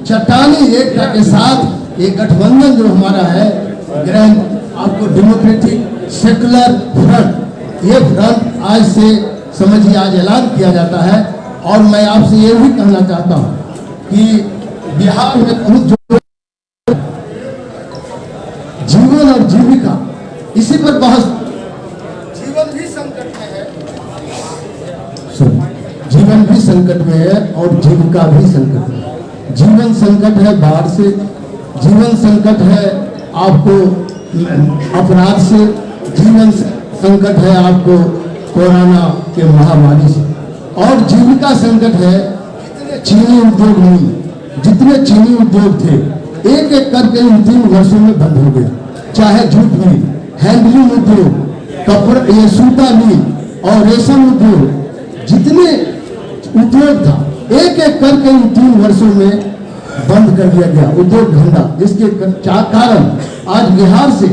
चट्टानी एकता के साथ एक गठबंधन जो हमारा है ग्रैंड आपको डेमोक्रेटिक सेकुलर फ्रंट, ये फ्रंट आज से समझिए आज ऐलान किया जाता है। और मैं आपसे ये भी कहना चाहता हूँ कि बिहार में बहुत जो जीवन और जीविका इसी पर बहस, जीवन भी संकट में है, जीवन भी संकट में है और जीविका भी संकट में है। जीवन संकट है बाढ़ से, जीवन संकट है आपको अपराध से, जीवन संकट है आपको कोरोना के महामारी से, और जीविका संकट है चीनी उद्योग नहीं, जितने चीनी उद्योग थे एक एक करके इन 3 वर्षों में बंद हो गया। चाहे जूट मिल, हैंडलूम उद्योग, कपड़ा, ये सूता मिल और रेशम उद्योग, जितने उद्योग था एक एक करके इन 3 वर्षों में बंद कर दिया गया उद्योग धंधा। जिसके कारण आज बिहार से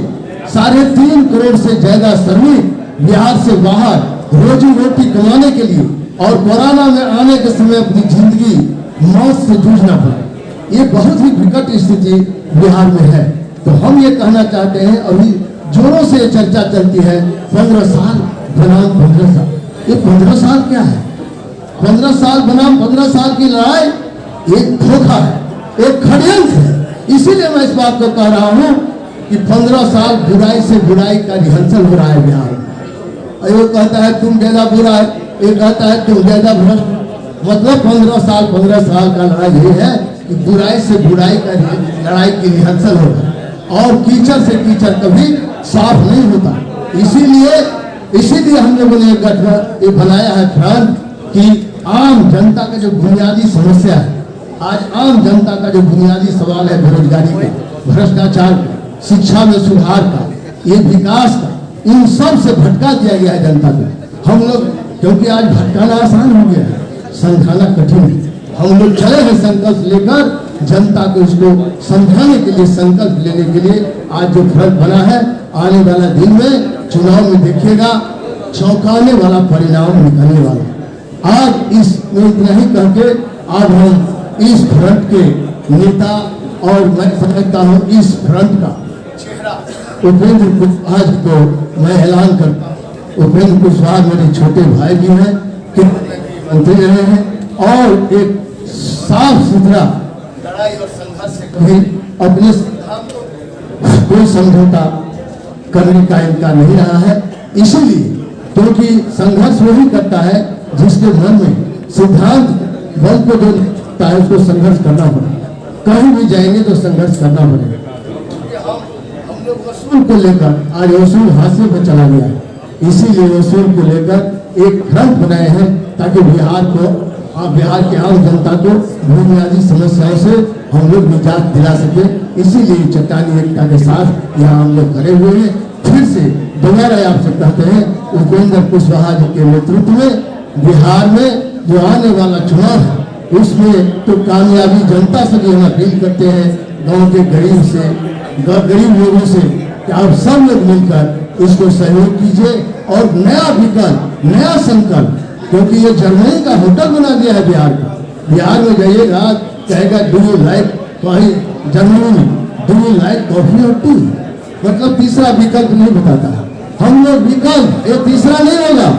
3.5 करोड़ से ज्यादा श्रमिक बिहार से बाहर रोजी रोटी कमाने के लिए और कोरोना में आने के समय अपनी जिंदगी मौत से जूझना पड़ा। ये बहुत ही विकट स्थिति बिहार में है। तो हम ये कहना चाहते हैं, अभी जोरों से चर्चा चलती है 15 साल बनाम 15 साल। ये 15 साल क्या है? 15 साल बनाम 15 साल की लड़ाई एक धोखा है, एक षड्यंत्र है। इसीलिए मैं इस बात को कह रहा हूं कि 15 साल बुराई से बुराई का रिहर्सल हो रहा है बिहार में। ये कहता है तुम ज्यादा बुरा है, ये कहता है तुम ज्यादा भ्रष्ट। मतलब 15 साल का लड़ाई ये है कि बुराई से बुराई का लड़ाई की रिहर्सल हो रहा है और कीचड़ से कीचड़ कभी साफ नहीं होता। इसीलिए हम लोगों ने ये बनाया है फ्रंट कि आम जनता का जो बुनियादी समस्या है, आज आम जनता का जो बुनियादी सवाल है बेरोजगारी का, भ्रष्टाचार का, शिक्षा में सुधार का, ये विकास का, इन सब से भटका दिया गया है जनता को। हम लोग क्योंकि आज भटकाना आसान हो गया है, समझाना कठिन है। हम लोग चले हैं संकल्प लेकर जनता को इसको समझाने के लिए, संकल्प लेने के लिए आज जो फ्रंट बना है, आने वाला दिन में चुनाव में देखिएगा चौंकाने वाला परिणाम निकलने वाला। आज इसमें इतना ही करके आज हम इस फ्रंट के नेता और मैं समझता हूँ इस फ्रंट का चेहरा उपेंद्र आज को मैं ऐलान करता हूँ। उपेंद्र कुशवाहा मेरे छोटे भाई भी हैं, मंत्री रहे हैं और एक साफ सुथरा लड़ाई और संघर्ष से कभी अपने कोई समझौता करने का इनका नहीं रहा है। इसीलिए क्योंकि संघर्ष वही करता है जिसके मन में सिद्धांत बल को जो लगता है उसको संघर्ष करना पड़ेगा। कहीं भी जाएंगे तो संघर्ष करना पड़ेगा। हम लोग वसूल को लेकर आज वसूल हासिल में चला गया है, इसीलिए वसूल को लेकर एक फ्रंट बनाए हैं ताकि बिहार के आम जनता को बुनियादी समस्याओं से हम लोग निजात दिला सके। इसीलिए चट्टानी एकता के साथ यहाँ हम लोग खड़े हुए हैं। फिर से दोबारा आपसे कहते हैं उपेंद्र कुशवाहा जी के नेतृत्व में बिहार में जो आने वाला चुनाव है उसमें तो कामयाबी जनता से भी हम अपील करते हैं, गांव के गरीब लोगों से कि आप सब लोग मिलकर इसको सहयोग कीजिए और नया विकल्प, नया संकल्प, क्योंकि ये जर्मनी का होटल बना दिया है बिहार का। बिहार में जाइएगा कहेगा डू यू लाइक, कहीं जर्मनी में डू यू लाइक कॉफी और टी, मतलब तीसरा विकल्प नहीं बताता है। हम लोग विकल्प ये तीसरा नहीं होगा।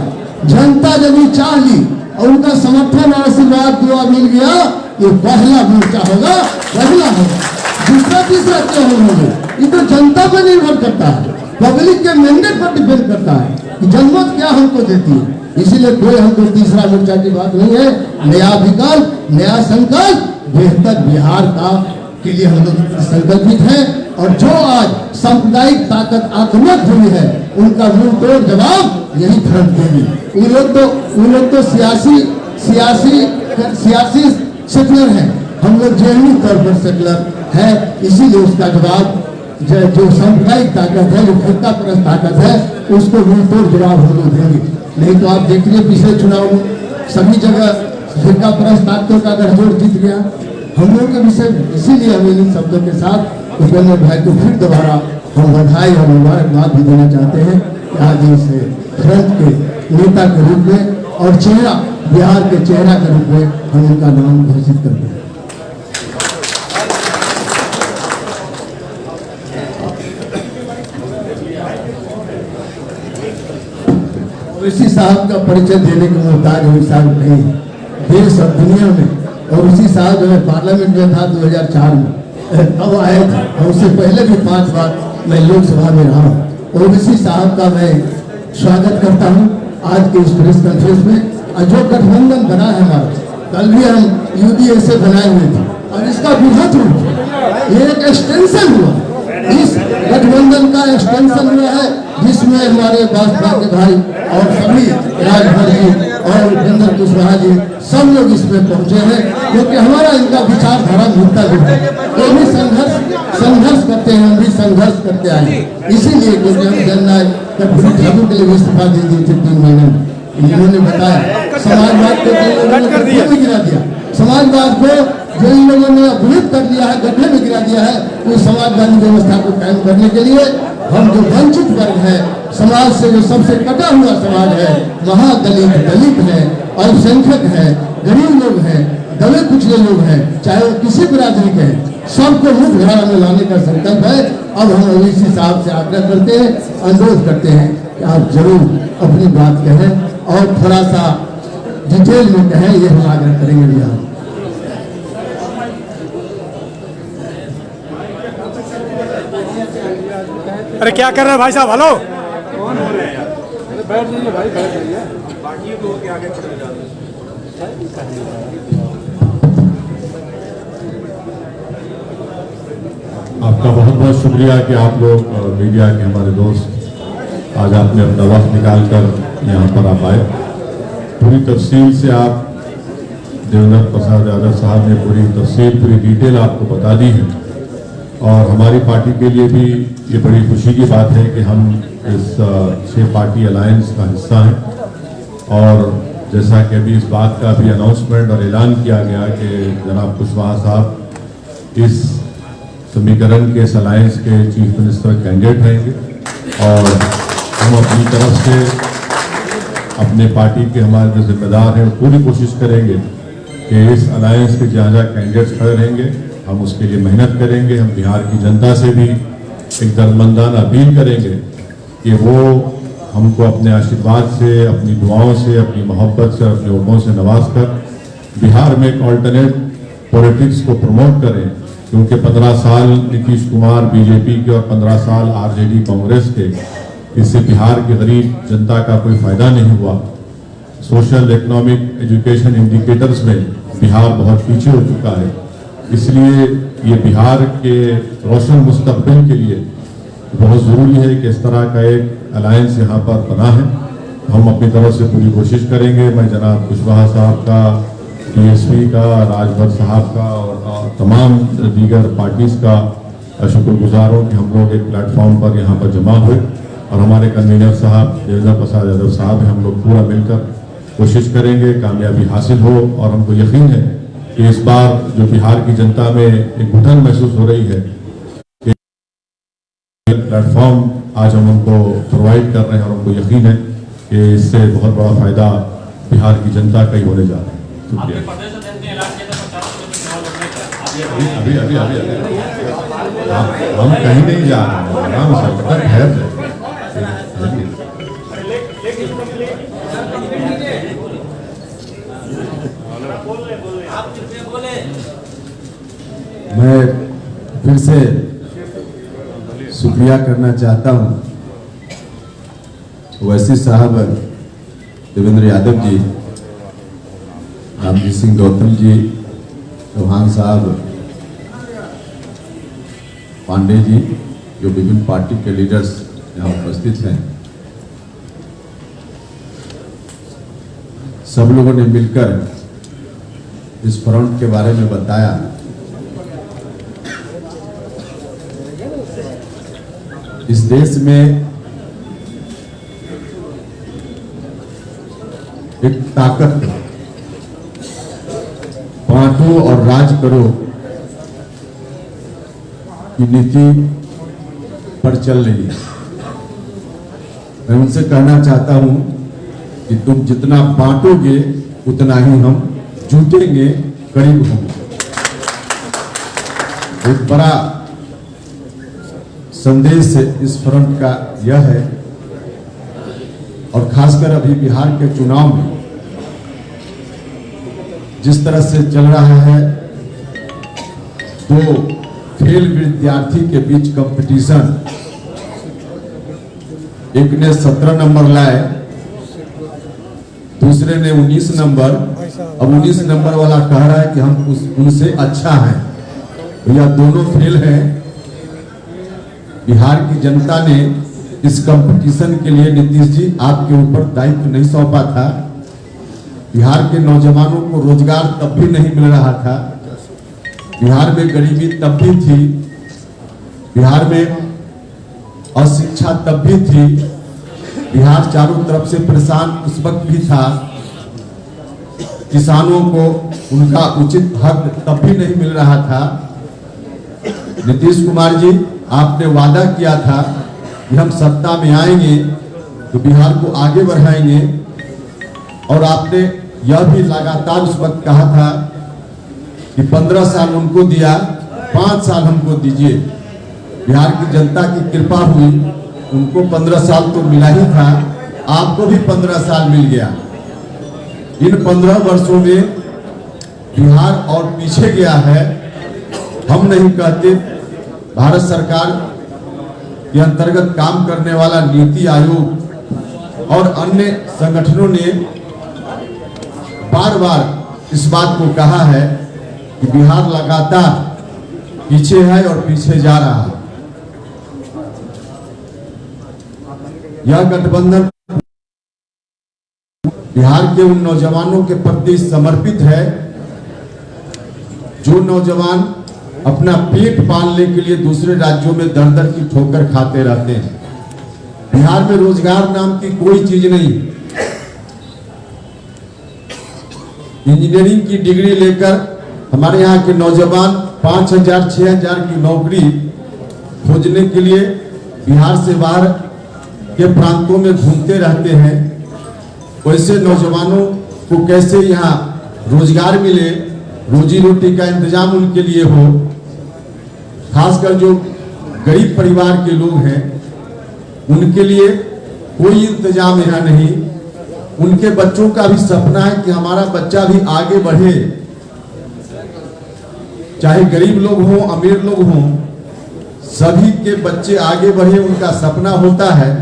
जनता जब ये चाह ली और उनका समर्थन और आशीर्वाद दुआ मिल गया, ये पहला मोर्चा होगा, पहला होगा। दूसरा तीसरा क्या होंगे ये तो जनता पर निर्भर करता है, पब्लिक के मैंडेट पर डिपेंड करता है कि जनमत क्या हमको देती है। इसीलिए कोई हमको तीसरा मोर्चा की बात नहीं है। नया विकल्प, नया संकल्प, बेहतर बिहार का के लिए हम लोग संकल्पित हैं। और जो आज सांप्रदायिक ताकत आक्रामक हुई है उनका मुंह तोड़ जवाब यही फ्रंट देगी। उन लोग तो सियासी सेकुलर है, हम लोग जेहनी तौर पर सेकुलर है। इसीलिए उसका जवाब जो सांप्रदायिक ताकत है, जो फिरका परस्त ताकत है, उसको मुंह तोड़ जवाब हम लोग देंगे। नहीं तो आप देखिए पिछले चुनाव में सभी जगह फिरका परस्त ताकतों का गठजोड़ जीत गया हम लोग के विषय में। इसीलिए हम इन शब्दों के साथ उपेंद्र भाई को फिर दोबारा हम बधाई और मुबारकबाद भी देना चाहते हैं कि आज इस फ्रंट के नेता के रूप में और चेहरा, बिहार के चेहरा के रूप में हम उनका नाम घोषित करते हैं। साहब का परिचय देने के मोहताज ओवैसी साहब नहीं, देश और दुनिया में। और उसी साहब जो है पार्लियामेंट में था 2004 में, अब आए थे, और उससे पहले भी 5 बार मैं लोकसभा में रहा हूँ। ओवैसी साहब का मैं स्वागत करता हूँ आज के इस प्रेस कॉन्फ्रेंस में। और जो गठबंधन बना है हमारा, कल भी हम यूडीए से बनाए हुए थे, और इसका बृहद रूप ये एक एक्सटेंशन हुआ, इस गठबंधन का एक्सटेंशन हुआ है, जिसमें हमारे भाजपा के भाई और सभी राजभर जी और उपेंद्र कुशवाहा जी सब लोग इसमें पहुंचे हैं, क्योंकि हमारा इनका विचारधारा मिलता जुलता है। वो भी संघर्ष करते हैं, हम भी संघर्ष करते आए, इसीलिए क्योंकि हम जननायक ठाकुर के लिए इस्तीफा दे दिए थे 3 महीने में। इन्होंने बताया समाजवाद को गड्ढे में गिरा दिया, समाजवाद को जो इन लोगों ने अपवित्र कर दिया है, गड्ढे में गिरा दिया है, उस समाजवादी व्यवस्था को कायम करने के लिए हम जो वंचित वर्ग है, समाज से जो सबसे कटा हुआ समाज है, महादलित, दलित है, अल्पसंख्यक है, गरीब लोग हैं, दबे कुचले लोग हैं, चाहे वो किसी बिरादरी के हैं, सबको मुख्य धारा में लाने का संकल्प है। अब हम ओवैसी साहब से आग्रह करते हैं, अनुरोध करते हैं कि आप जरूर अपनी बात कहें और थोड़ा सा डिटेल में कहें, ये हम आग्रह करेंगे भैया। अरे क्या कर रहे हैं भाई साहब, हेलो। बैठ जाइए भाई, बैठ जाइए, बाकी लोगों के आगे खड़े जाते हैं। आपका बहुत बहुत शुक्रिया कि आप लोग मीडिया के हमारे दोस्त आज आपने अपना वक्त निकाल कर यहाँ पर आप आए। पूरी तफसील से आप देवेंद्र प्रसाद यादव साहब ने पूरी तफसील, पूरी डिटेल आपको बता दी है, और हमारी पार्टी के लिए भी ये बड़ी खुशी की बात है कि हम इस 6 पार्टी अलायंस का हिस्सा हैं। और जैसा कि अभी इस बात का भी अनाउंसमेंट और ऐलान किया गया कि जनाब कुशवाहा साहब इस समीकरण के इस अलायंस के चीफ मिनिस्टर कैंडिडेट रहेंगे, और हम अपनी तरफ से अपने पार्टी के हमारे जो जिम्मेदार हैं पूरी कोशिश करेंगे कि इस अलायंस के जहाँ जहाँ कैंडिडेट्स खड़े रहेंगे हम उसके लिए मेहनत करेंगे। हम बिहार की जनता से भी एक दरमंदाना अपील करेंगे कि वो हमको अपने आशीर्वाद से, अपनी दुआओं से, अपनी मोहब्बत से, अपने वोटों से नवाज कर बिहार में एक ऑल्टरनेट पॉलिटिक्स को प्रमोट करें, क्योंकि 15 साल नीतीश कुमार बीजेपी के और 15 साल आरजेडी कांग्रेस के, इससे बिहार की गरीब जनता का कोई फायदा नहीं हुआ। सोशल, इकोनॉमिक, एजुकेशन इंडिकेटर्स में बिहार बहुत पीछे हो चुका है। इसलिए ये बिहार के रोशन मुस्तकबिल के लिए बहुत ज़रूरी है कि इस तरह का एक अलायंस यहाँ पर बना है। हम अपनी तरफ से पूरी कोशिश करेंगे। मैं जनाब कुशवाहा साहब का, डीएसपी का, राजभर साहब का और तमाम दीगर पार्टीज़ का शुक्रगुजार हूँ कि हम लोग एक प्लेटफॉर्म पर यहाँ पर जमा हुए, और हमारे कन्वीनर साहब देवेंद्र प्रसाद यादव साहब हैं, हम लोग पूरा मिलकर कोशिश करेंगे कामयाबी हासिल हो। और हमको यकीन है कि इस बार जो बिहार की जनता में एक घुटन महसूस हो रही है कि प्लेटफॉर्म आज हम उनको प्रोवाइड कर रहे हैं, और हमको यकीन है कि इससे बहुत बड़ा फायदा बिहार की जनता का ही होने जा रहा है। शुक्रिया। अभी अभी अभी अभी हम कहीं नहीं जा रहे हैं, आराम से ठहर जाए। मैं फिर से शुक्रिया करना चाहता हूं ओवैसी साहब, देवेंद्र यादव जी, रामजी सिंह गौतम जी, चौहान साहब, पांडे जी, जो विभिन्न पार्टी के लीडर्स यहाँ उपस्थित हैं, सब लोगों ने मिलकर इस फ्रंट के बारे में बताया। इस देश में एक ताकत बांटो और राज करो की नीति पर चल रही है। मैं उनसे कहना चाहता हूं कि तुम जितना बांटोगे उतना ही हम जुटेंगे, करीब होंगे। एक बड़ा संदेश इस फ्रंट का यह है और खासकर अभी बिहार के चुनाव में जिस तरह से चल रहा है, तो फेल विद्यार्थी के बीच कंपटीशन, एक ने 17 नंबर लाए, दूसरे ने 19 नंबर। अब 19 नंबर वाला कह रहा है कि हम उनसे अच्छा हैं। भैया दोनों फेल हैं। बिहार की जनता ने इस कंपटीशन के लिए नीतीश जी आपके ऊपर दायित्व नहीं सौंपा था। बिहार के नौजवानों को रोजगार तब भी नहीं मिल रहा था, बिहार में गरीबी तब भी थी, बिहार में अशिक्षा तब भी थी, बिहार चारों तरफ से परेशान उस वक्त भी था, किसानों को उनका उचित हक तब भी नहीं मिल रहा था। नीतीश कुमार जी, आपने वादा किया था कि हम सत्ता में आएंगे तो बिहार को आगे बढ़ाएंगे, और आपने यह भी लगातार उस वक्त कहा था कि 15 साल उनको दिया, 5 साल हमको दीजिए। बिहार की जनता की कृपा हुई, उनको 15 साल तो मिला ही था, आपको भी 15 साल मिल गया। इन 15 वर्षों में बिहार और पीछे गया है। हम नहीं कहते, भारत सरकार के अंतर्गत काम करने वाला नीति आयोग और अन्य संगठनों ने बार बार इस बात को कहा है कि बिहार लगातार पीछे है और पीछे जा रहा है। यह गठबंधन बिहार के उन नौजवानों के प्रति समर्पित है जो नौजवान अपना पेट पालने के लिए दूसरे राज्यों में दर दर की ठोकर खाते रहते हैं। बिहार में रोजगार नाम की कोई चीज नहीं। इंजीनियरिंग की डिग्री लेकर हमारे यहाँ के नौजवान 5,000 6,000 की नौकरी खोजने के लिए बिहार से बाहर के प्रांतों में घूमते रहते हैं। वैसे नौजवानों को कैसे यहाँ रोजगार मिले, रोजी रोटी का इंतजाम उनके लिए हो। खासकर जो गरीब परिवार के लोग हैं उनके लिए कोई इंतजाम यहाँ नहीं। उनके बच्चों का भी सपना है कि हमारा बच्चा भी आगे बढ़े, चाहे गरीब लोग हों अमीर लोग हों, सभी के बच्चे आगे बढ़े, उनका सपना होता है।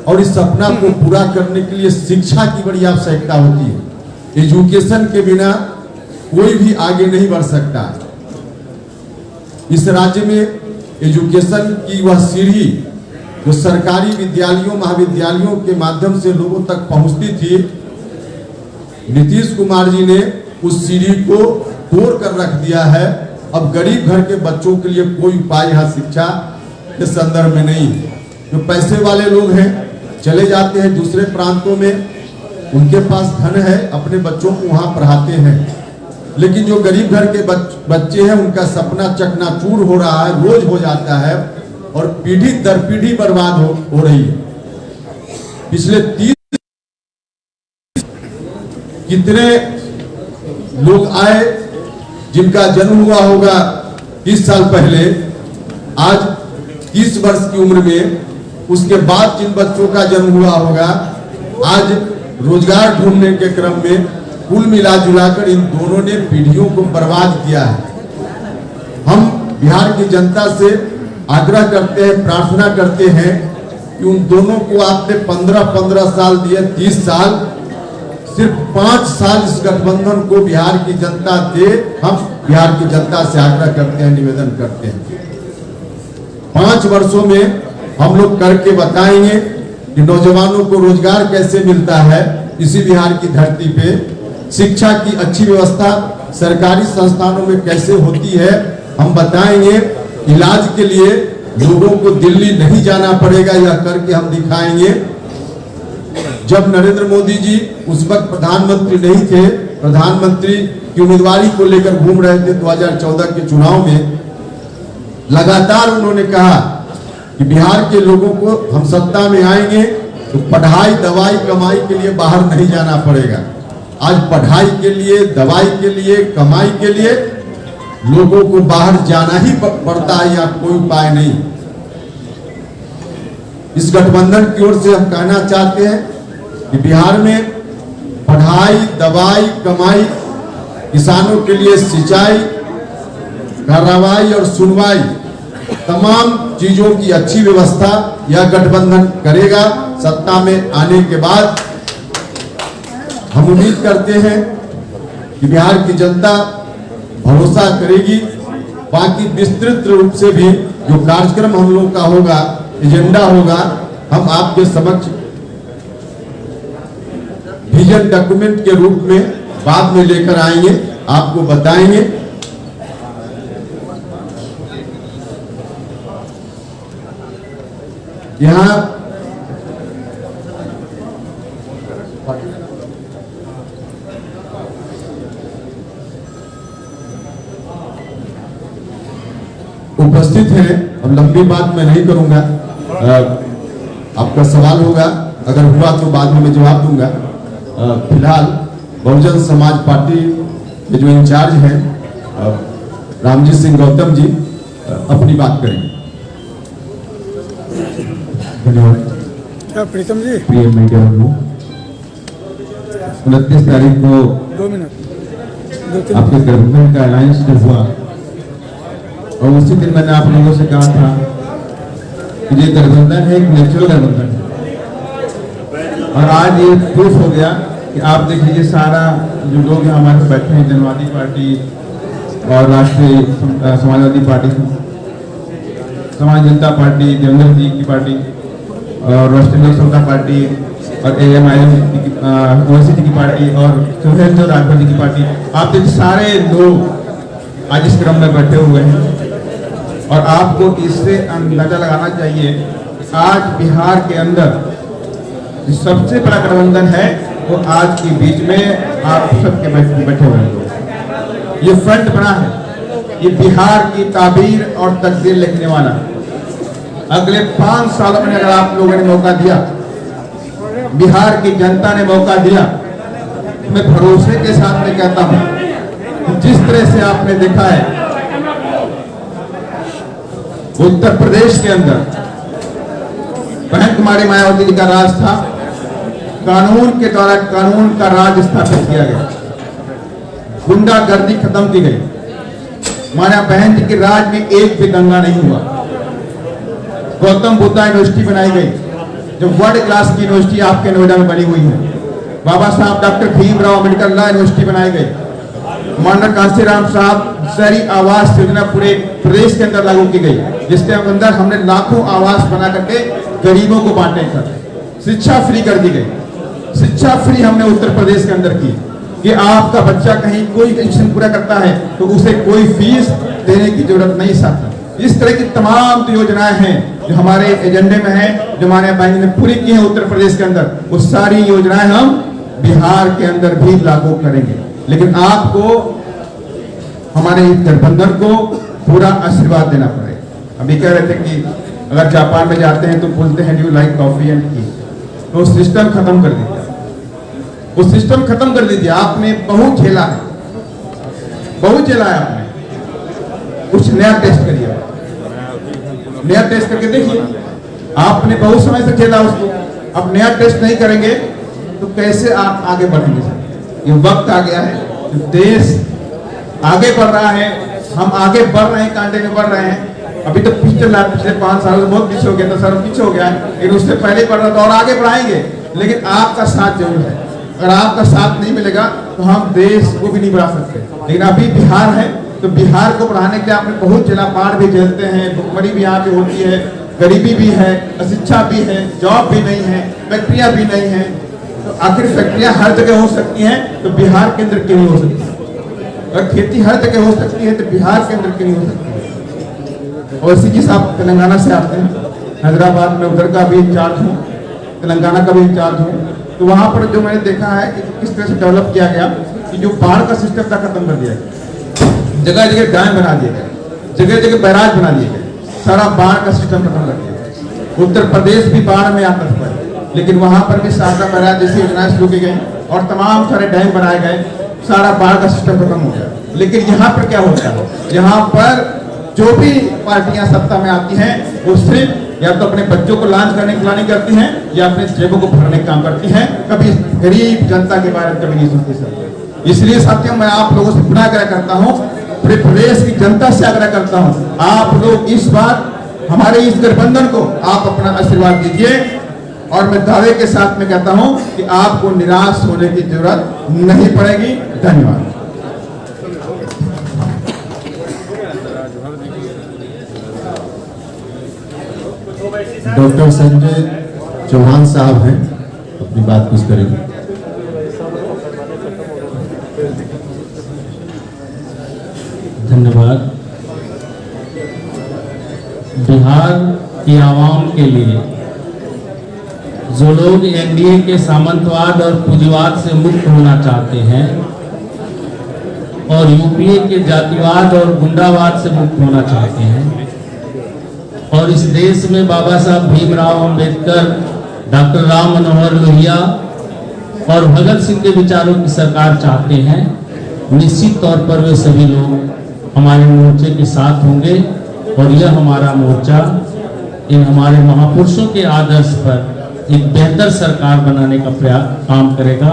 और इस सपना को पूरा करने के लिए शिक्षा की बड़ी आवश्यकता होती है। एजुकेशन के बिना कोई भी आगे नहीं बढ़ सकता। इस राज्य में एजुकेशन की वह सीढ़ी जो सरकारी विद्यालयों महाविद्यालयों के माध्यम से लोगों तक पहुंचती थी, नीतीश कुमार जी ने उस सीढ़ी को तोड़ कर रख दिया है। अब गरीब घर के बच्चों के लिए कोई उपाय यहाँ शिक्षा के संदर्भ में नहीं। जो पैसे वाले लोग हैं चले जाते हैं दूसरे प्रांतों में, उनके पास धन है, अपने बच्चों को वहां पढ़ाते हैं। लेकिन जो गरीब घर के बच्चे हैं उनका सपना चकनाचूर हो रहा है, रोज हो जाता है, और पीढ़ी दर पीढ़ी बर्बाद हो रही है। पिछले 30 कितने लोग आए जिनका जन्म हुआ होगा 30 साल पहले, आज 30 वर्ष की उम्र में, उसके बाद जिन बच्चों का जन्म हुआ होगा आज रोजगार ढूंढने के क्रम में, कुल मिला जुलाकर इन दोनों ने पीढ़ियों को बर्बाद किया है। हम बिहार की जनता से आग्रह करते हैं, प्रार्थना करते हैं कि उन दोनों को आपने 15-15 साल दिए, 30 साल, सिर्फ 5 साल इस गठबंधन को बिहार की जनता दे। हम बिहार की जनता से आग्रह करते हैं, निवेदन करते हैं, 5 वर्षों में हम लोग करके बताएंगे कि नौजवानों को रोजगार कैसे मिलता है इसी बिहार की धरती पे, शिक्षा की अच्छी व्यवस्था सरकारी संस्थानों में कैसे होती है हम बताएंगे। इलाज के लिए लोगों को दिल्ली नहीं जाना पड़ेगा, यह करके हम दिखाएंगे। जब नरेंद्र मोदी जी उस वक्त प्रधानमंत्री नहीं थे, प्रधानमंत्री की उम्मीदवारी को लेकर घूम रहे थे 2014 के चुनाव में, लगातार उन्होंने कहा कि बिहार के लोगों को हम सत्ता में आएंगे तो पढ़ाई दवाई कमाई के लिए बाहर नहीं जाना पड़ेगा। आज पढ़ाई के लिए, दवाई के लिए, कमाई के लिए लोगों को बाहर जाना ही पड़ता है, या कोई उपाय नहीं। इस गठबंधन की ओर से हम कहना चाहते हैं कि बिहार में पढ़ाई, दवाई, कमाई, किसानों के लिए सिंचाई, कार्रवाई और सुनवाई, तमाम चीजों की अच्छी व्यवस्था यह गठबंधन करेगा। सत्ता में आने के बाद हम उम्मीद करते हैं कि बिहार की जनता भरोसा करेगी। बाकी विस्तृत रूप से भी जो कार्यक्रम हम लोग का होगा, एजेंडा होगा, हम आपके समक्ष विजन डॉक्यूमेंट के रूप में बाद में लेकर आएंगे, आपको बताएंगे। यहाँ उपस्थित हैं, अब लंबी बात मैं नहीं करूंगा, आपका सवाल होगा, अगर हुआ तो बाद में मैं जवाब दूंगा। फिलहाल बहुजन समाज पार्टी के जो इंचार्ज हैं रामजी सिंह गौतम जी अपनी बात करेंगे। धन्यवाद। क्या प्रीतम जी, प्रिय मीडिया बंधु, 29 तारीख को 2 मिनट आपके गठबंधन का अलायंस जो हुआ, और उसी दिन मैंने आप लोगों से कहा था कि ये गठबंधन है, एक नेचुरल गठबंधन है। और आज ये प्रूफ हो गया कि आप देख लीजिए, सारा जो लोग यहाँ हमारे बैठे हैं, जनवादी पार्टी और राष्ट्रीय समाजवादी पार्टी, समाज जनता पार्टी, देवेंद्र जी की पार्टी और राष्ट्रीय लोक समता पार्टी और AMIM ओवैसी जी की पार्टी और सुहेलदेव राठौर जी की पार्टी, आप देखिए सारे लोग आज इस क्रम में बैठे हुए हैं। और आपको इससे अंदाजा लगाना चाहिए कि आज बिहार के अंदर जो सबसे बड़ा गठबंधन है वो आज के बीच में आप सबके बैठे हुए हैं। ये फ्रंट बना है, ये बिहार की ताबीर और तकदीर लिखने वाला। अगले 5 सालों में अगर आप लोगों ने मौका दिया, बिहार की जनता ने मौका दिया, मैं भरोसे के साथ में कहता हूं कि जिस तरह से आपने देखा है उत्तर प्रदेश के अंदर बहन कुमारी मायावती जी का राज था, कानून के द्वारा कानून का राज स्थापित किया गया, गुंडागर्दी खत्म की गई, माना बहन जी के राज में एक भी दंगा नहीं हुआ। गौतम बुद्धा यूनिवर्सिटी बनाई गई, जो वर्ल्ड क्लास की यूनिवर्सिटी आपके नोएडा में बनी हुई है। बाबा साहब doctor Bhimrao Ambedkar law university बनाई गई। माननीय कांशीराम साहब शहरी आवास योजना पूरे प्रदेश के अंदर लागू की गई, जिसके अंदर हमने लाखों आवास बना करके गरीबों को बांटे थे। शिक्षा फ्री कर दी गई, शिक्षा फ्री हमने उत्तर प्रदेश के अंदर की कि आपका बच्चा कहीं कोई एजुकेशन पूरा करता है तो उसे कोई फीस देने की जरूरत नहीं सकता। इस तरह की तमाम योजनाएं हैं जो हमारे एजेंडे में है, जो हमारे बैंक ने पूरी की है उत्तर प्रदेश के अंदर, वो सारी योजनाएं हम बिहार के अंदर भी लागू करेंगे। लेकिन आपको हमारे इस गठबंधन को पूरा आशीर्वाद देना पड़ेगा। अभी कह रहे थे कि अगर जापान में जाते हैं तो बोलते हैं do you like coffee and T, तो सिस्टम खत्म कर दीजिए, वो सिस्टम खत्म कर दीजिए। आपने बहुत झेला है, बहुत झेला है आपने, कुछ नया टेस्ट करिए, नया टेस्ट करके देखिए। आपने बहुत समय से खेला उसको, अब नया टेस्ट नहीं करेंगे तो कैसे आप आगे बढ़ेंगे सर? ये वक्त आ गया है, देश आगे बढ़ रहा है, हम आगे बढ़ रहे हैं, कांटे में बढ़ रहे हैं। अभी तो पिछले 5 सालों से बहुत पीछे हो गया था सर, पीछे हो गया है, लेकिन उससे पहले बढ़ रहा था और आगे बढ़ाएंगे। लेकिन आपका साथ जरूर है, अगर आपका साथ नहीं मिलेगा तो हम देश को भी नहीं बढ़ा सकते। लेकिन अभी बिहार है तो बिहार को बढ़ाने के लिए आपने बहुत जिला पार भी झेलते हैं, भुखमरी भी यहाँ पे होती है, गरीबी भी है, अशिक्षा भी है, जॉब भी नहीं है, फैक्ट्रियाँ भी नहीं है। तो आखिर फैक्ट्रियाँ हर जगह हो सकती हैं तो बिहार के अंदर क्यों नहीं हो सकती? और खेती हर जगह हो सकती है तो बिहार के अंदर क्यों नहीं हो सकती? और इसी के साथ तेलंगाना से आते हैं, हैदराबाद में उधर का भी इंचार्ज हूँ, तेलंगाना का भी इंचार्ज हूँ। तो वहाँ पर जो मैंने देखा है कि किस तरह से डेवलप किया गया कि जो बाढ़ का सिस्टम था खत्म कर दिया गया, जगह जगह डैम बना दिए गए, जगह जगह बैराज बना दिए गए, सारा बाढ़ का सिस्टम खत्म कर दिया। उत्तर प्रदेश भी बाढ़ में आता था, लेकिन वहां पर भी शारदा बैराज जैसी योजनाएं शुरू की गई और तमाम सारे डैम बनाए गए, सारा बाढ़ का सिस्टम खत्म हो गया। लेकिन यहाँ पर क्या होता है, यहाँ पर जो भी पार्टियां सत्ता में आती हैं वो सिर्फ या तो अपने बच्चों को लांच करने की प्लानिंग करती हैं या अपने जेबों को भरने का काम करती हैं, कभी गरीब जनता के बारे में कभी नहीं सोचती सर। इसलिए साथियों मैं आप लोगों से पुनः आग्रह करता हूं, पूरे प्रदेश की जनता से आग्रह करता हूं, आप लोग इस बार हमारे इस गठबंधन को आप अपना आशीर्वाद दीजिए और मैं दावे के साथ में कहता हूं कि आपको निराश होने की जरूरत नहीं पड़ेगी। धन्यवाद। डॉक्टर संजय चौहान साहब हैं, अपनी बात कुछ करेंगे। धन्यवाद। बिहार की आवाम के लिए जो लोग एनडीए के सामंतवाद और पूंजीवाद से मुक्त होना चाहते हैं और यूपीए के जातिवाद और गुंडावाद से मुक्त होना चाहते हैं और इस देश में बाबा साहब भीमराव अंबेडकर, डॉक्टर राम मनोहर लोहिया और भगत सिंह के विचारों की सरकार चाहते हैं, निश्चित तौर पर वे सभी लोग हमारे मोर्चे के साथ होंगे और यह हमारा मोर्चा इन हमारे महापुरुषों के आदर्श पर एक बेहतर सरकार बनाने का काम करेगा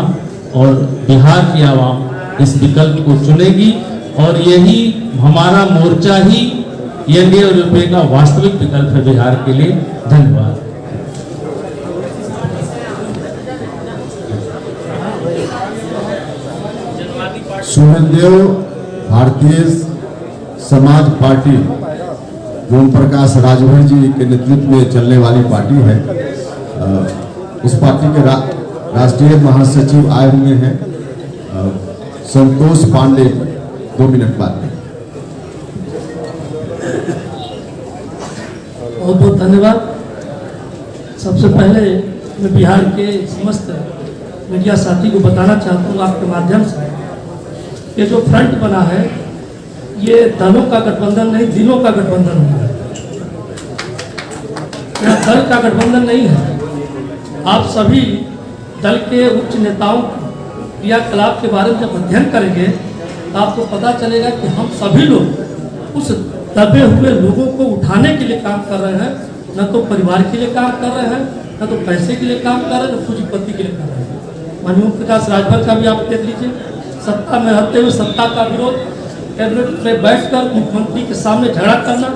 और बिहार की आवाम इस विकल्प को चुनेगी और यही हमारा मोर्चा ही एनडीए और यूपीए का वास्तविक विकल्प है बिहार के लिए। धन्यवाद। सुहेलदेव भारतीय समाज पार्टी ओम प्रकाश राजभर जी के नेतृत्व में चलने वाली पार्टी है। उस पार्टी के राष्ट्रीय महासचिव आए हुए हैं संतोष पांडे, 2 मिनट बाद। बहुत बहुत धन्यवाद। सबसे पहले मैं बिहार के समस्त मीडिया साथी को बताना चाहता हूँ आपके माध्यम से, ये जो फ्रंट बना है ये दलों का गठबंधन नहीं, दिलों का गठबंधन होता है। यह दल का गठबंधन नहीं है। आप सभी दल के उच्च नेताओं क्रियाकलाप के बारे में जब अध्ययन करेंगे तो आपको पता चलेगा कि हम सभी लोग उस दबे हुए लोगों को उठाने के लिए काम कर रहे हैं, न तो परिवार के लिए काम कर रहे हैं, न तो पैसे के लिए काम कर रहे हैं, न पूंजीपति के लिए कर रहे हैं। माननीय ओम प्रकाश राजभर का भी आप देख लीजिए, सत्ता में रहते हुए सत्ता का विरोध, कैबिनेट में बैठकर मुख्यमंत्री के सामने झगड़ा करना,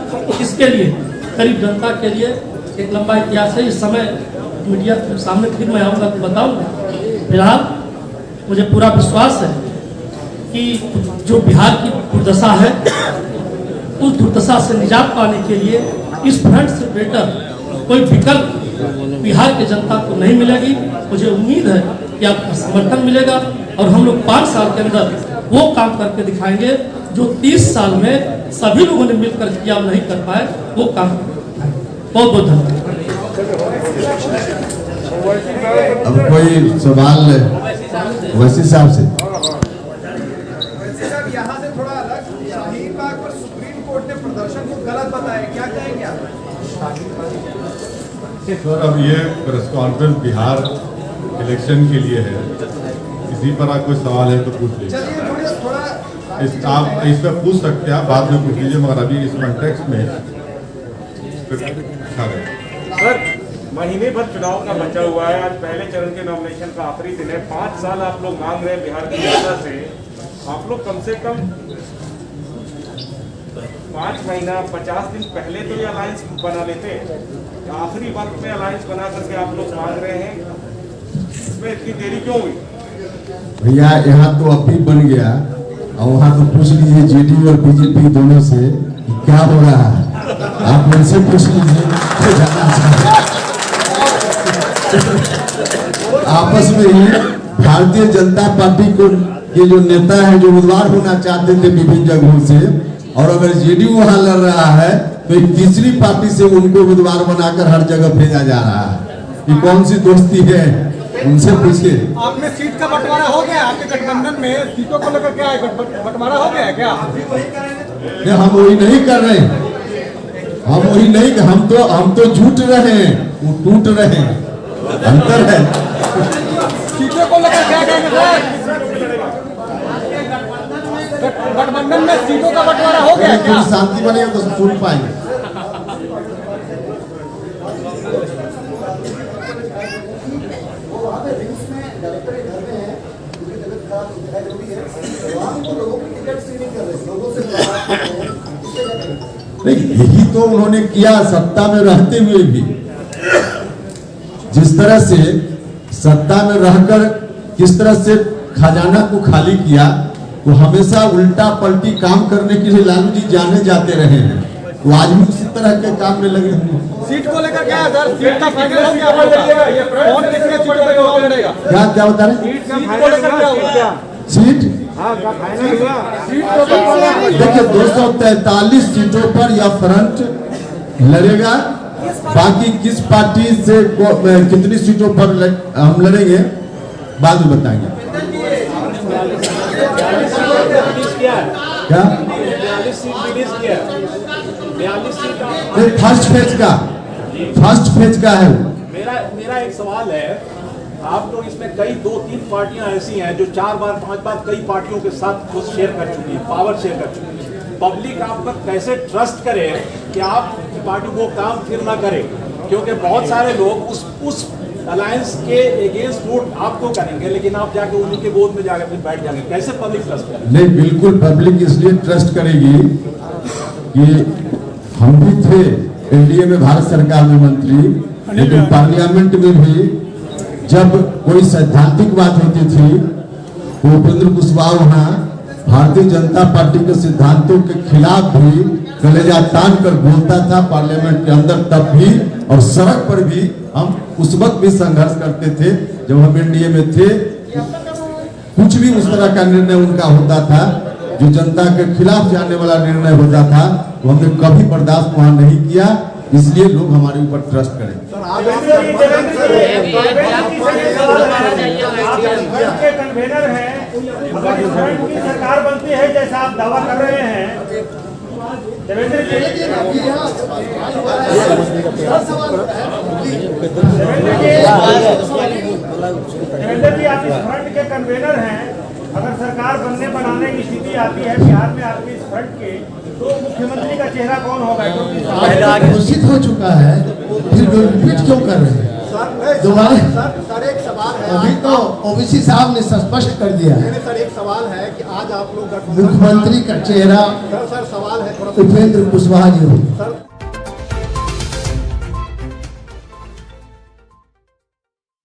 इसके लिए गरीब जनता के लिए एक लंबा इतिहास है। इस समय मीडिया के सामने फिर मैं आऊँगा तो बताऊँगा। फिलहाल मुझे पूरा विश्वास है कि जो बिहार की दुर्दशा है उस दुर्दशा से निजात पाने के लिए इस फ्रंट से बेटर कोई विकल्प बिहार की जनता को नहीं मिलेगी। मुझे उम्मीद है कि आपका समर्थन मिलेगा और हम लोग 5 साल के अंदर वो काम करके दिखाएंगे जो 30 साल में सभी लोगों ने मिलकर किया नहीं कर पाए, वो काम बहुत बहुत धन्यवाद। अब कोई सवाल वैसी साहब से? यहाँ से थोड़ा अलग, शाहीन बाग पर सुप्रीम कोर्ट ने प्रदर्शन को गलत बताया, क्या कहेंगे आप? सर अब ये प्रेस कॉन्फ्रेंस बिहार इलेक्शन के लिए है, इसी पर आप कोई सवाल है तो पूछ लीजिए। आप इस पर पूछ सकते हैं, बाद में पूछ लीजिए, मगर अभी इस कॉन्टेक्स्ट में सर महीने भर चुनाव का बचा हुआ है, आज पहले चरण के नॉमिनेशन का आखिरी दिन है। 5 साल आप लोग मांग रहे हैं बिहार की जनता से, आप लोग कम से कम 5 महीना 50 दिन पहले तो ये अलायंस बना लेते, आखिरी वक्त में अलायंस बना करके आप लोग मांग रहे हैं, इसमें इतनी देरी क्यों हुई? भैया यहाँ तो अब भी बन गया और वहाँ तो पूछ लीजिए जेडीयू और बीजेपी दोनों से क्या हो रहा है, आप उनसे पूछ लीजिए तो जाना आपस में ही भारतीय जनता पार्टी को ये जो नेता है जो उम्मीदवार होना चाहते थे विभिन्न जगहों से, और अगर जेडीयू वहां लड़ रहा है तो एक तीसरी पार्टी से उनको उम्मीदवार बनाकर हर जगह भेजा जा रहा है। ये कौन सी दोस्ती है, उनसे पूछिए। आपने सीट का बंटवारा हो गया, आपके गठबंधन में सीटों को लेकर क्या है, बंटवारा हो गया है क्या? हम वही नहीं कर रहे, हम वही नहीं, हम तो झूठ रहे हैं, वो टूट रहे हैं, अंतर है। सीटों को लेकर क्या कहेंगे सर? गठबंधन में सीटों का बंटवारा हो गया क्या? शांति बनेगा तो सुन पाएंगे। नहीं, यही तो उन्होंने किया सत्ता में रहते हुए भी। जिस तरह से सत्ता में रहकर किस तरह से खजाना को खाली किया, वो हमेशा उल्टा पलटी काम करने के लिए लालू जी जाने जाते रहे हैं। वो आज भी उसी तरह के काम में लगे हुए हैं। सीट को लेकर क्या है सर? सीट का फाइनल हो गया आपका? कौन कितने सीटों पे चुनाव लड़ेगा? क्या बता रहे? सीट को लेकर क्या हुआ? सीट फाइनल हुआ? देखिए 243 सीटों पर यह फ्रंट लड़ेगा। बाकी किस पार्टी से कितनी सीटों पर हम लड़ेंगे बाद में बताएंगे। क्या फर्स्ट फेज का है। मेरा एक सवाल है, आप लोग इसमें कई 2-3 पार्टियां ऐसी हैं जो 4 बार 5 बार कई पार्टियों के साथ खुद शेयर कर चुकी है, पावर शेयर कर चुकी है। पब्लिक आप पर कैसे ट्रस्ट करे कि आप पार्टी वो काम फिर ना करे, क्योंकि बहुत सारे लोग उस अलायंस के अगेंस्ट वोट आपको करेंगे, लेकिन आप जाके उन्हीं के गोद में जाकर फिर बैठ जाएंगे। कैसे पब्लिक ट्रस्ट करे? नहीं, बिल्कुल पब्लिक इसलिए ट्रस्ट करेगी कि हम भी थे एनडीए में, भारत सरकार में मंत्री, लेकिन पार्लियामेंट में भी जब कोई सैद्धांतिक बात होती थी तो उपेंद्र कुशवाहा वहाँ भारतीय जनता पार्टी के सिद्धांतों के खिलाफ भी कलेजा तान कर बोलता था पार्लियामेंट के अंदर, तब भी और सड़क पर भी हम उस वक्त भी संघर्ष करते थे जब हम एनडीए में थे। कुछ भी उस तरह का निर्णय उनका होता था जो जनता के खिलाफ जाने वाला निर्णय होता था, वो हमने कभी बर्दाश्त वहां नहीं किया। इसलिए लोग हमारे ऊपर ट्रस्ट करें। कन्वेनर है, अगर इस फ्रंट की सरकार बनती है जैसा आप दावा कर रहे हैं, देवेंद्र जी आप इस फ्रंट के कन्वेनर हैं, अगर सरकार बनाने की स्थिति आती है बिहार में आपके इस फ्रंट के, तो मुख्यमंत्री का चेहरा कौन होगा? घोषित हो चुका है, फिर रिपीट क्यों कर रहे हैं? दोबारा सर एक सवाल है, अभी तो ओबीसी साहब ने स्पष्ट कर दिया है। सर एक सवाल है कि आज आप लोग मुख्यमंत्री का चेहरा सर सवाल है थोड़ा उपेंद्र कुशवाहा जी हो। सर